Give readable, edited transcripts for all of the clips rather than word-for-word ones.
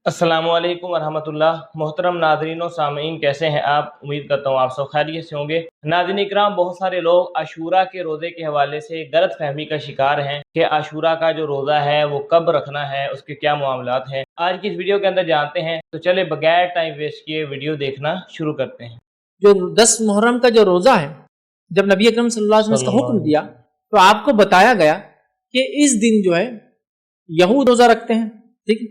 अस्सलामु अलैकुम वरहमतुल्लाह। मोहतरम नाज़रीन और सामीन, कैसे हैं आप? उम्मीद करता हूँ आप सब खैरियत से होंगे। नाज़रीन इकराम, बहुत सारे लोग आशूरा के रोज़े के हवाले से गलत फहमी का शिकार हैं कि आशूरा का जो रोज़ा है वो कब रखना है, उसके क्या मामलात हैं। आज की इस वीडियो के अंदर जानते हैं, तो चले बगैर टाइम वेस्ट किए वीडियो देखना शुरू करते हैं। जो 10 मुहर्रम का जो रोजा है, जब नबी अकरम सल्लल्लाहु अलैहि वसल्लम इसका हुक्म दिया तो आपको बताया गया कि इस दिन जो है यहूद रोजा रखते हैं, ठीक है।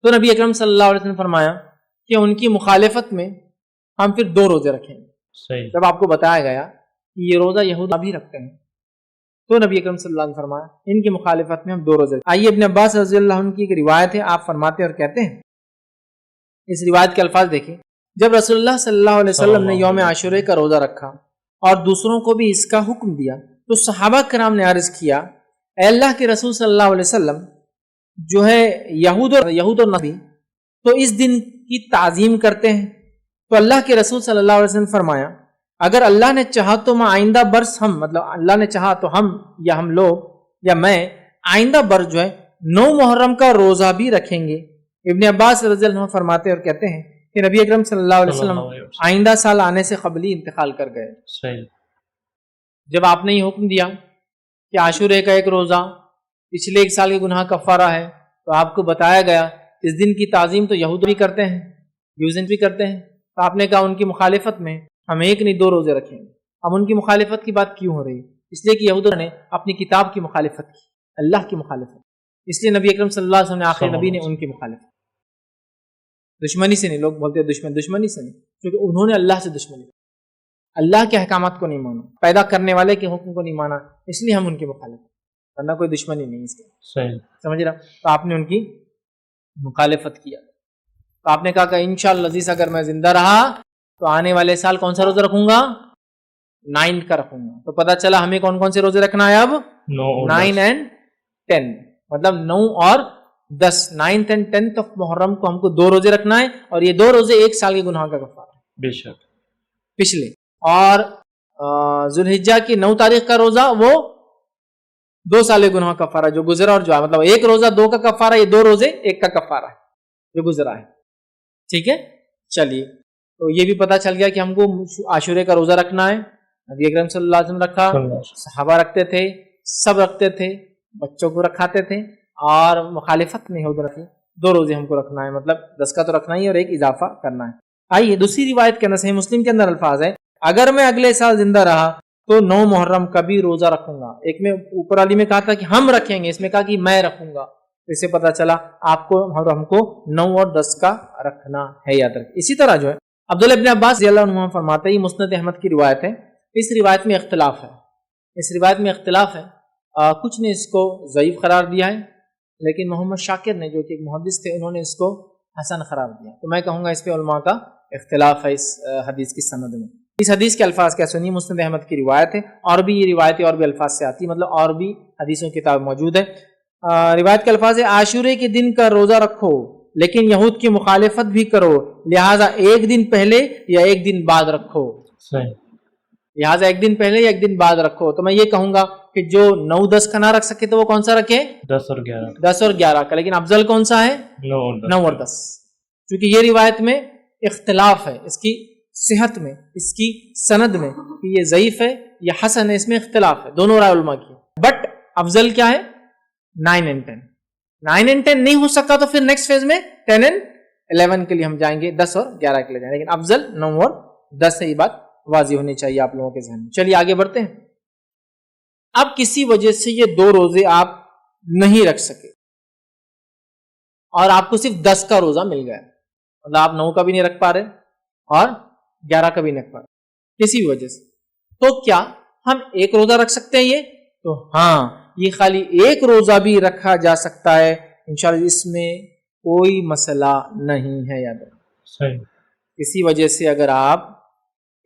तो नबी अकरम सल्लल्लाहु अलैहि वसल्लम फरमाया कि उनकी मुखालिफत में हम फिर 2 रोजे रखेंगे। सही। जब आपको बताया गया कि ये रोजा यहूद भी रखते हैं तो नबी अकरम सल्लल्लाहु अलैहि वसल्लम फरमाया इनकी मुखालिफत में हम 2 रोजे। आइए इब्न अब्बास रज़ियल्लाहु अन्हु की एक रिवायत है, आप फरमाते और कहते हैं, इस रिवायत के अल्फाज देखें, जब रसूलुल्लाह सल्लल्लाहु अलैहि वसल्लम ने यौम आशूरा का रोजा रखा और दूसरों को भी इसका हुक्म दिया तो सहाबा कराम ने अर्ज किया, ऐ अल्लाह के रसूल सल्लल्लाहु अलैहि वसल्लम, जो है यहूद और नबी तो इस दिन की ताज़ीम करते हैं। तो अल्लाह के रसूल सल्लल्लाहु अलैहि वसल्लम फरमाया, अगर अल्लाह ने चाहा तो मैं आइंदा बरस हम, मतलब अल्लाह ने चाहा तो हम या हम लोग या मैं आइंदा बरस जो है 9 मुहर्रम का रोजा भी रखेंगे। इब्न अब्बास रज़ियल्लाहु अन्हु फरमाते और कहते हैं कि नबी अकरम सल्लल्लाहु अलैहि वसल्लम आइंदा साल आने से कबल ही इंतकाल कर गए। सही। जब आपने ये हुक्म दिया कि आशूरे का एक रोजा पिछले 1 साल के गुनाह कफ़ारा है, तो आपको बताया गया इस दिन की ताज़ीम तो यहूद भी करते हैं, यूज़न भी करते हैं। तो आपने कहा उनकी मुखालिफत में हम 1 नहीं 2 रोजे रखेंगे। अब उनकी मुखालिफत की बात क्यों हो रही है? इसलिए कि यहूद ने अपनी किताब की मुखालिफत की, अल्लाह की मुखालिफत, इसलिए नबी अकरम सल्लल्लाहु अलैहि वसल्लम ने आखिरी नबी ने उनकी मुखालिफत। दुश्मनी से नहीं, लोग बोलते हैं दुश्मनी से नहीं, क्योंकि उन्होंने अल्लाह से दुश्मनी, अल्लाह के अहकामात को नहीं माना, पैदा करने वाले के हुक्म को नहीं माना, इसलिए हम उनकी मुखालिफत, वरना कोई दुश्मनी नहीं इसके। सही। समझ रहा? तो आपने उनकी मुखालिफत किया। तो आपने कहा कि इंशाअल्लाह अज़ीज़ अगर मैं जिंदा रहा तो आने वाले साल कौन सा रोजा रखूंगा? 9 का रखूंगा। तो पता चला हमें कौन कौन से रोजे रखना है अब? 9 एंड 10, मतलब 9 और 10, 9th and 10th of Muharram को हमको 2 रोजे रखना है, और ये 2 रोजे 1 साल के गुनाह का कफारा है बेशक पिछले। और जुल्हिज्जा की 9 तारीख का रोजा वो 2 साल के गुनाह का कफारा जो गुजरा, और जो है मतलब 1 रोजा 2 का कफारा, ये 2 रोजे 1 का कफारा है जो गुजरा है। ठीक है, चलिए, तो ये भी पता चल गया कि हमको आशूरे का रोजा रखना है। नबी अकरम सल्लल्लाहु अलैहि वसल्लम रखा, सहाबा रखते थे, सब रखते थे, बच्चों को रखाते थे, और मुखालिफत नहीं हो रखी। 2 रोजे हमको रखना है, मतलब 10 का तो रखना ही और 1 इजाफा करना है। आइए दूसरी रिवायत के अंदर, सही मुस्लिम के अंदर अल्फाज है, अगर मैं अगले साल जिंदा रहा तो 9 मुहर्रम का भी रोजा रखूंगा। एक में ऊपर वाली में कहा था कि हम रखेंगे, इसमें कहा कि मैं रखूंगा। इससे पता चला आपको और हमको 9 और 10 का रखना है, याद रखें। इसी तरह जो है अब्दुल्लाह इब्न अब्बास रज़ियल्लाहु अन्हु फरमाते हैं, मुस्नद अहमद की रिवायत है, इस रिवायत में इख्तिलाफ है, इस रिवायत में इख्तिलाफ है। कुछ ने इसको ज़ईफ करार दिया है, लेकिन मोहम्मद शाकिर ने, जो कि एक मुहद्दिस थे, उन्होंने इसको हसन करार दिया। तो मैं कहूँगा इस पे उलमा का इख्तिलाफ है इस हदीस की सनद में। इस हदीस के अल्फाज क्या सुनिए, मुस्नद अहमद की रिवायत है, और भी ये रिवायतें और भी अल्फाज से आती है, मतलब और भी हदीसों की किताब मौजूद है। रिवायत के अल्फाज है, आशूरे के दिन का रोजा रखो लेकिन यहूद की मुखालिफत भी करो, लिहाजा 1 दिन पहले या 1 दिन बाद रखो। सही। लिहाजा 1 दिन पहले या 1 दिन बाद रखो। तो मैं ये कहूंगा कि जो 9-10 का ना रख सके तो वो कौन सा रखे? 10 और 11। 10 और 11 का। लेकिन अफजल कौन सा है? 9 और 10, क्योंकि ये रिवायत में इख्तिलाफ है, इसकी सेहत में, इसकी सनद में, कि ये ज़ईफ है या हसन है, इसमें इख्तिलाफ है, दोनों राय उलमा की। बट अफजल क्या है? 9 एंड 10। 9 एंड 10 नहीं हो सकता तो फिर नेक्स्ट फेज में 10 एंड 11 के लिए हम जाएंगे, 10 और 11 के लिए जाएंगे, लेकिन अफजल 9 और 10 से ये बात वाजी होनी चाहिए आप लोगों के ज़हन में। चलिए आगे बढ़ते हैं। अब किसी वजह से ये 2 रोजे आप नहीं रख सके और आपको सिर्फ 10 का रोजा मिल गया, मतलब आप 9 का भी नहीं रख पा रहे और 11 का भी नहीं रख पा रहे किसी भी वजह से, तो क्या हम 1 रोजा रख सकते हैं ये? तो हाँ, ये खाली 1 रोजा भी रखा जा सकता है इंशाअल्लाह, इसमें कोई मसला नहीं है, याद रखें। सही। किसी वजह से अगर आप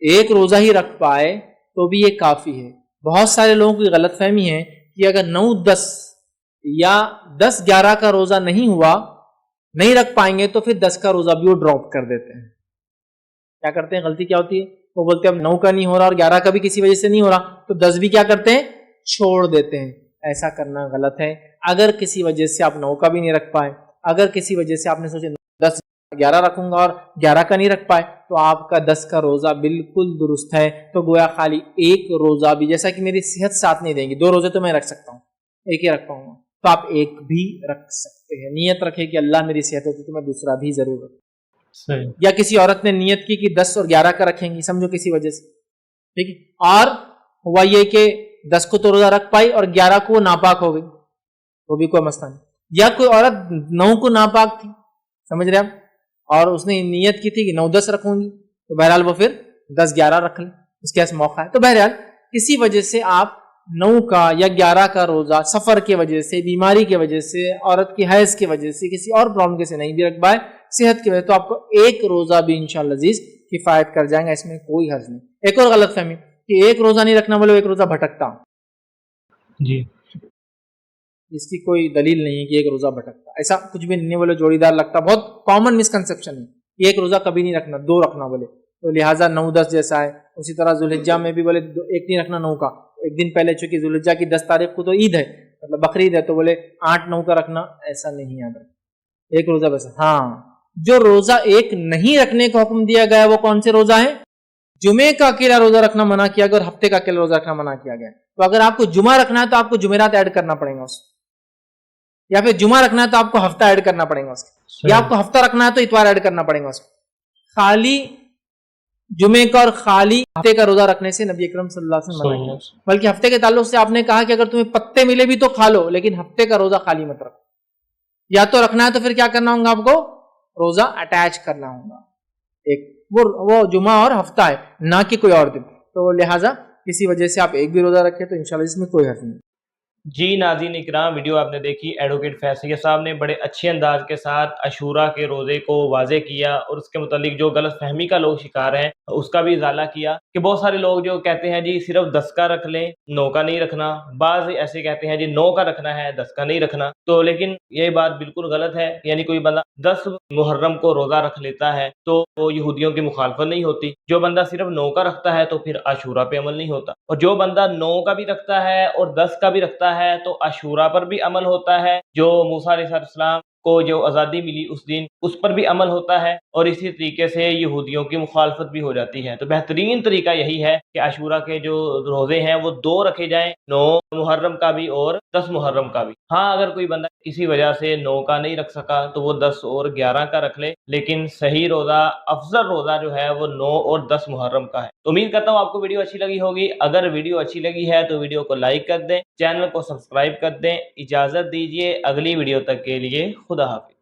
1 रोजा ही रख पाए तो भी ये काफी है। बहुत सारे लोगों की गलतफहमी है कि अगर 9-10 या 10-11 का रोजा नहीं हुआ, नहीं रख पाएंगे, तो फिर 10 का रोजा भी वो ड्रॉप कर देते हैं। क्या करते हैं, गलती क्या होती है, वो बोलते हैं अब 9 का नहीं हो रहा और 11 का भी किसी वजह से नहीं हो रहा, तो 10 भी क्या करते हैं, छोड़ देते हैं। ऐसा करना गलत है। अगर किसी वजह से आप 9 का भी नहीं रख पाए, اگر کسی وجہ سے آپ نے سوچے 10 11 رکھوں گا اور 11 کا نہیں رکھ پائے تو آپ کا 10 کا روزہ بالکل درست ہے. تو گویا خالی ایک روزہ بھی, جیسا کہ میری صحت ساتھ نہیں دیں گی, 2 روزے تو میں رکھ سکتا ہوں, ایک ہی رکھ پاؤں گا, تو آپ ایک بھی رکھ سکتے ہیں. نیت رکھے کہ اللہ میری صحت ہوتی تو میں دوسرا بھی ضرور رکھوں. یا کسی عورت نے نیت کی کہ 10 اور 11 کا رکھیں گی, سمجھو کسی وجہ سے, ٹھیک ہے, اور ہوا یہ کہ 10 کو تو روزہ رکھ پائی اور 11 کو ناپاک ہو گئی, وہ بھی کوئی مسئلہ نہیں. یا کوئی عورت 9 کو ناپاک تھی, سمجھ رہے آپ, اور اس نے نیت کی تھی کہ 9 10 رکھوں گی, تو بہرحال وہ پھر 10 11 رکھ لیں, اس کے پاس موقع ہے. تو بہرحال کسی وجہ سے آپ 9 کا یا 11 کا روزہ سفر کی وجہ سے, بیماری کی وجہ سے, عورت کی حیض کی وجہ سے, کسی اور پرابلم کی سے نہیں بھی رکھ پائے, صحت کی وجہ سے, تو آپ کو ایک روزہ بھی انشاءاللہ عزیز کفایت کر جائیں گا, اس میں کوئی حرج نہیں. ایک اور غلط فہمی کہ ایک روزہ نہیں رکھنا بولے ایک روزہ بھٹکتا ہوں, جی اس کی کوئی دلیل نہیں ہے کہ ایک روزہ بھٹکتا, ایسا کچھ بھی نہیں بولے جوڑی دار لگتا, بہت کامن مسکنسیپشن ہے. ایک روزہ کبھی نہیں رکھنا, 2 رکھنا بولے, تو لہٰذا 9 10 جیسا ہے. اسی طرح ذوالحجہ میں بھی بولے ایک نہیں رکھنا 9 کا, ایک دن پہلے, چونکہ ذوالحجہ کی 10 تاریخ کو تو عید ہے, مطلب بقرعید ہے, تو بولے 8 9 کا رکھنا, ایسا نہیں یاد رکھنا, ایک روزہ بس. ہاں, جو روزہ ایک نہیں رکھنے کا حکم دیا گیا وہ کون سے روزہ ہے؟ جمعے کا اکیلا روزہ رکھنا منع کیا گیا اور ہفتے کا اکیلا روزہ رکھنا منع کیا گیا. تو اگر آپ کو جمعہ رکھنا ہے تو آپ کو جمعرات ایڈ کرنا پڑے گا اس, یا پھر جمعہ رکھنا ہے تو آپ کو ہفتہ ایڈ کرنا پڑے گا اس, یا آپ کو ہفتہ رکھنا ہے تو اتوار ایڈ کرنا پڑے گا اس. خالی جمعے کا اور خالی ہفتے کا روزہ رکھنے سے نبی اکرم صلی اللہ علیہ وسلم منع کیا, بلکہ ہفتے کے تعلق سے آپ نے کہا کہ اگر تمہیں پتے ملے بھی تو کھا لو, لیکن ہفتے کا روزہ خالی مت رکھو. یا تو رکھنا ہے تو پھر کیا کرنا ہوگا آپ کو, روزہ اٹیچ کرنا ہوگا, ایک وہ جمعہ اور ہفتہ ہے, نہ کہ کوئی اور دن. تو لہٰذا کسی وجہ سے آپ ایک بھی روزہ رکھیں تو انشاءاللہ اس میں کوئی حرج نہیں. جی ناظرین اکرام, ویڈیو آپ نے دیکھی, ایڈوکیٹ فیصل صاحب نے بڑے اچھے انداز کے ساتھ عاشورہ کے روزے کو واضح کیا اور اس کے متعلق جو غلط فہمی کا لوگ شکار ہیں اس کا بھی ازالہ کیا. کہ بہت سارے لوگ جو کہتے ہیں جی صرف 10 کا رکھ لیں, 9 کا نہیں رکھنا, بعض ایسے کہتے ہیں جی 9 کا رکھنا ہے 10 کا نہیں رکھنا. تو لیکن یہ بات بالکل غلط ہے. یعنی کوئی بندہ 10 محرم کو روزہ رکھ لیتا ہے تو وہ یہودیوں کی مخالفت نہیں ہوتی. جو بندہ صرف 9 کا رکھتا ہے تو پھر عاشورہ پہ عمل نہیں ہوتا, اور جو بندہ 9 کا بھی رکھتا ہے اور 10 کا بھی رکھتا ہے تو عاشورہ پر بھی عمل ہوتا ہے. جو موسیٰ علیہ السلام کو جو آزادی ملی اس دن, اس پر بھی عمل ہوتا ہے, اور اسی طریقے سے یہودیوں کی مخالفت بھی ہو جاتی ہے. تو بہترین طریقہ یہی ہے کہ عاشورہ کے جو روزے ہیں وہ 2 رکھے جائیں, 9 محرم کا بھی اور 10 محرم کا بھی. ہاں اگر کوئی بندہ کسی وجہ سے 9 کا نہیں رکھ سکا تو وہ 10 اور 11 کا رکھ لے, لیکن صحیح روزہ, افضل روزہ جو ہے وہ 9 اور 10 محرم کا ہے. امید کرتا ہوں آپ کو ویڈیو اچھی لگی ہوگی. اگر ویڈیو اچھی لگی ہے تو ویڈیو کو لائک کر دیں, چینل کو سبسکرائب کر دیں. اجازت دیجیے اگلی ویڈیو تک کے لیے, خدا حافظ.